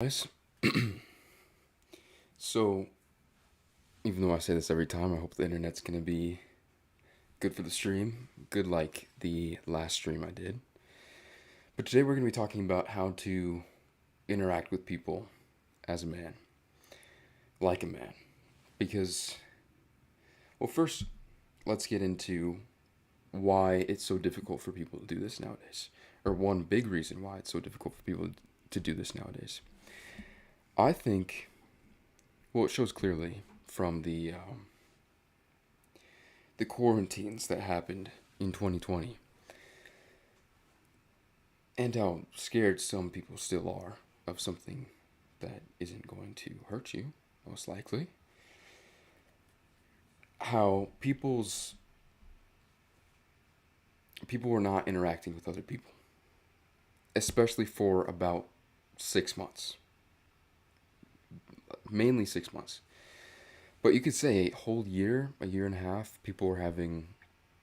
Guys. So, even though I say this every time, I hope the internet's gonna be good for the stream, good like the last stream I did. But today we're gonna be talking about how to interact with people as a man, like a man. Because, well, first, let's get into why it's so difficult for people to do this nowadays, or one big reason why it's so difficult for people to do this nowadays. I think, well, it shows clearly from the quarantines that happened in 2020 and how scared some people still are of something that isn't going to hurt you, most likely. How people were not interacting with other people, especially for about 6 months, mainly 6 months. But you could say a whole year, a year and a half, people were having.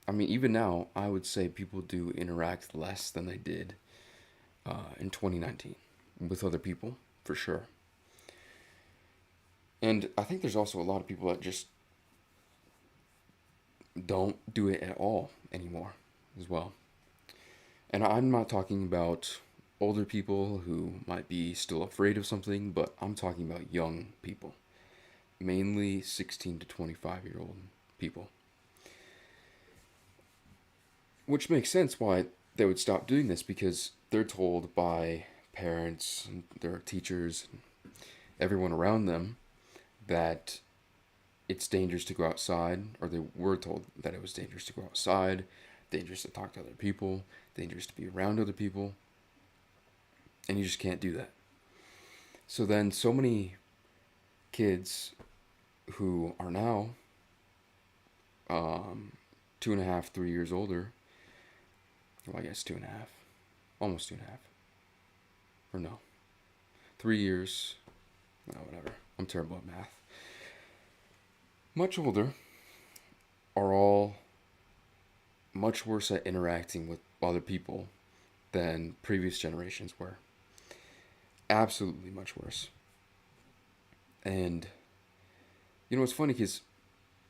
I mean, even now, I would say people do interact less than they did in 2019 with other people, for sure. And I think there's also a lot of people that just don't do it at all anymore as well. And I'm not talking about older people who might be still afraid of something, but I'm talking about young people, mainly 16 to 25-year-old people. Which makes sense why they would stop doing this because they're told by parents, and their teachers, and everyone around them that it's dangerous to go outside, or they were told that it was dangerous to go outside, dangerous to talk to other people, dangerous to be around other people, and you just can't do that. So then, so many kids who are now 2.5, 3 years older, well, I guess 2.5, almost 2.5, or no, 3 years, no, whatever. I'm terrible at math. Much older are all much worse at interacting with other people than previous generations were. Absolutely much worse. And it's funny because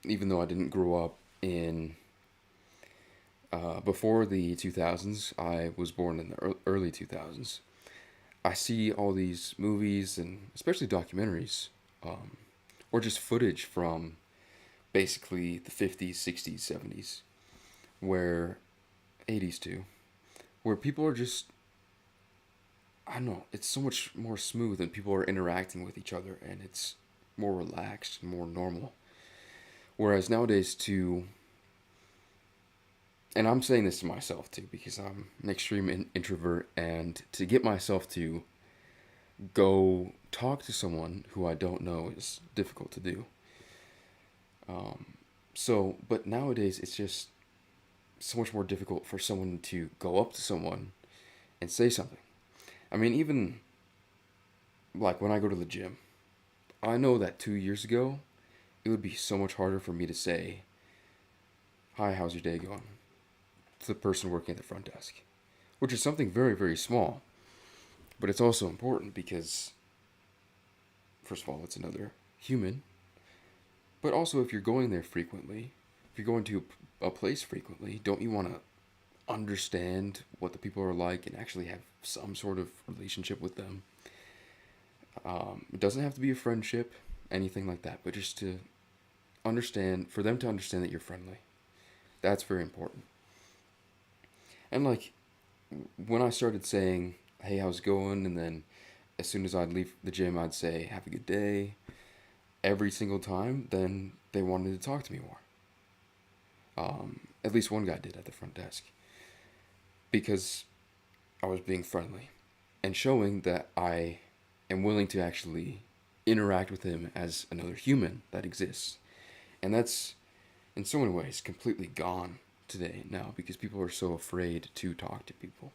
even though I didn't grow up in before the 2000s, I was born in the early 2000s. I see all these movies and especially documentaries, or just footage from basically the 50s, 60s, 70s, where 80s too, where people are just, I don't know, it's so much more smooth and people are interacting with each other and it's more relaxed, more normal. Whereas nowadays, and I'm saying this to myself too, because I'm an extreme introvert, and to get myself to go talk to someone who I don't know is difficult to do. But nowadays it's just so much more difficult for someone to go up to someone and say something. I mean, even like when I go to the gym, I know that 2 years ago, it would be so much harder for me to say, "Hi, how's your day going?" to the person working at the front desk, which is something very, very small. But it's also important because, first of all, it's another human. But also, if you're going there frequently, if you're going to a place frequently, don't you want to understand what the people are like and actually have some sort of relationship with them? It doesn't have to be a friendship, anything like that, but just to understand, for them to understand that you're friendly. That's very important. And like when I started saying, "Hey, how's it going?" and then as soon as I'd leave the gym, I'd say, "Have a good day," every single time, then they wanted to talk to me more. At least one guy did at the front desk because I was being friendly and showing that I am willing to actually interact with him as another human that exists. And that's, in so many ways, completely gone today now because people are so afraid to talk to people.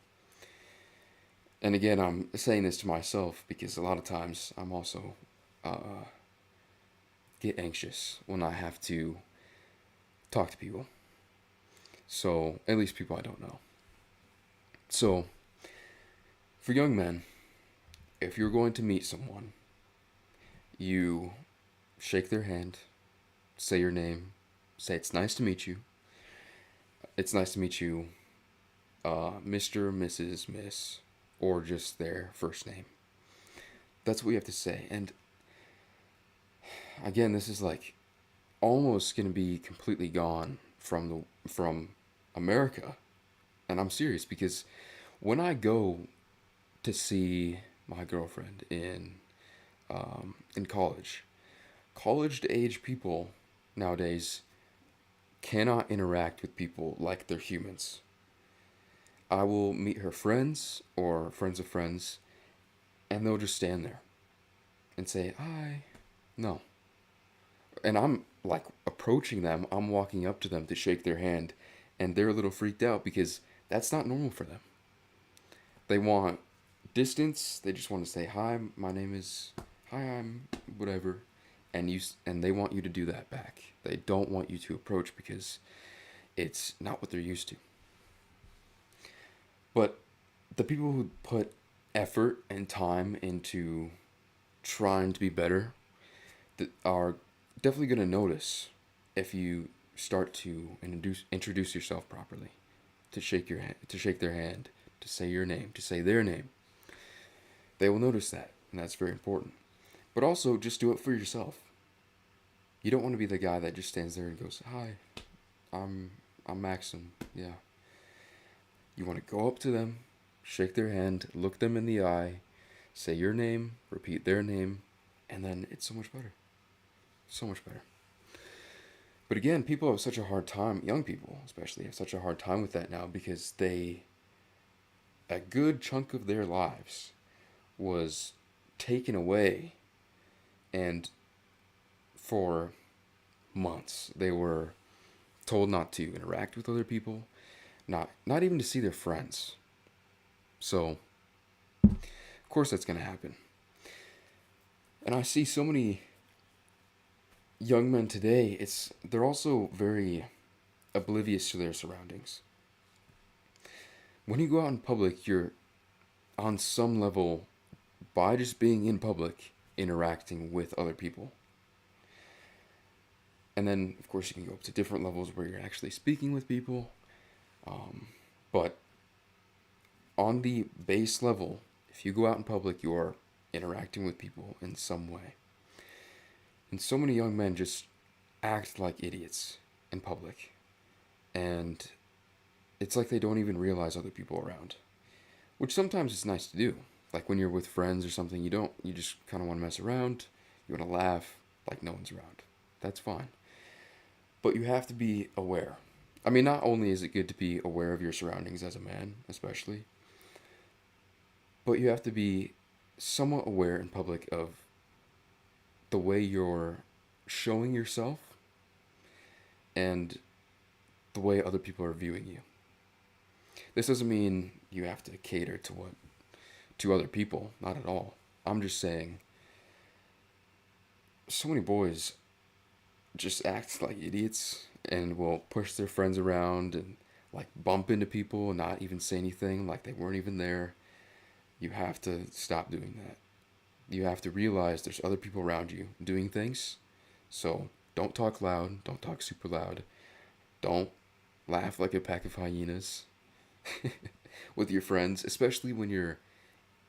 And again, I'm saying this to myself because a lot of times I'm also get anxious when I have to talk to people. So, at least people I don't know. So, for young men, if you're going to meet someone, you shake their hand, say your name, say it's nice to meet you. It's nice to meet you, Mr., Mrs., Miss, or just their first name. That's what you have to say. And again, this is like almost going to be completely gone from America. And I'm serious because when I go to see my girlfriend in college, college age people nowadays cannot interact with people like they're humans. I will meet her friends or friends of friends, and they'll just stand there and say hi. No, and I'm like approaching them. I'm walking up to them to shake their hand, and they're a little freaked out because that's not normal for them. They want distance. They just want to say hi. My name is hi. I'm whatever, and they want you to do that back. They don't want you to approach because it's not what they're used to. But the people who put effort and time into trying to be better that are definitely going to notice if you start to introduce yourself properly, to shake their hand, to say your name, to say their name. They will notice that, and that's very important. But also, just do it for yourself. You don't want to be the guy that just stands there and goes, "Hi, I'm I'm Maxim." Yeah. You want to go up to them, shake their hand, look them in the eye, say your name, repeat their name, and then it's so much better. So much better. But again, people have such a hard time, young people especially, have such a hard time with that now because a good chunk of their lives was taken away, and for months they were told not to interact with other people, not even to see their friends. So, of course that's going to happen. And I see so many young men today, they're also very oblivious to their surroundings. When you go out in public, you're on some level, by just being in public, interacting with other people. And then, of course, you can go up to different levels where you're actually speaking with people. But on the base level, if you go out in public, you are interacting with people in some way. And so many young men just act like idiots in public. And it's like they don't even realize other people around. Which sometimes it's nice to do. Like when you're with friends or something, you just kind of want to mess around. You want to laugh like no one's around. That's fine. But you have to be aware. I mean, not only is it good to be aware of your surroundings as a man, especially, but you have to be somewhat aware in public of the way you're showing yourself and the way other people are viewing you. This doesn't mean you have to cater to other people, not at all. I'm just saying so many boys just act like idiots and will push their friends around and like bump into people and not even say anything like they weren't even there. You have to stop doing that. You have to realize there's other people around you doing things. So don't talk loud, don't talk super loud. Don't laugh like a pack of hyenas with your friends, especially when you're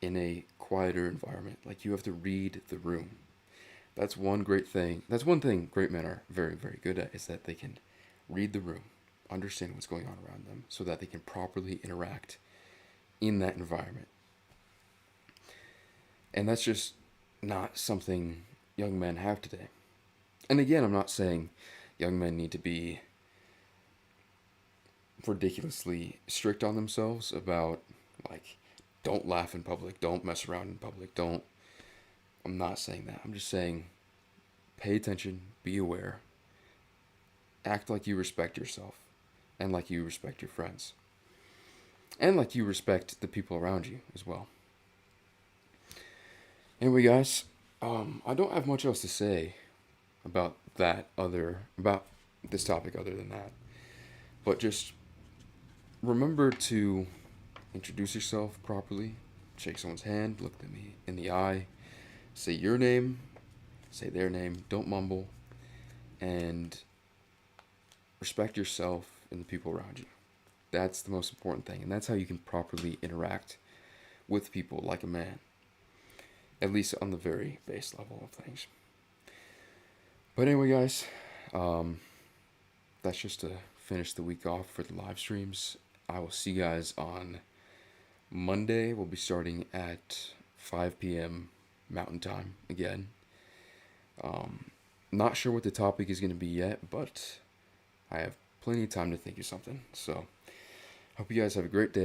in a quieter environment. Like you have to read the room. That's one great thing. That's one thing great men are very, very good at, is that they can read the room, understand what's going on around them, so that they can properly interact in that environment. And that's just not something young men have today. And again, I'm not saying young men need to be ridiculously strict on themselves about, like, don't laugh in public, don't mess around in public, don't. I'm not saying that. I'm just saying pay attention, be aware, act like you respect yourself, and like you respect your friends, and like you respect the people around you as well. Anyway, guys, I don't have much else to say about this topic other than that. But just remember to introduce yourself properly, shake someone's hand, look them in the eye, say your name, say their name, don't mumble, and respect yourself and the people around you. That's the most important thing, and that's how you can properly interact with people like a man, at least on the very base level of things. But anyway, guys, um, that's just to finish the week off for the live streams. I will see you guys on Monday. We'll be starting at 5 p.m. Mountain Time again. Not sure what the topic is going to be yet, but I have plenty of time to think of something. So, hope you guys have a great day.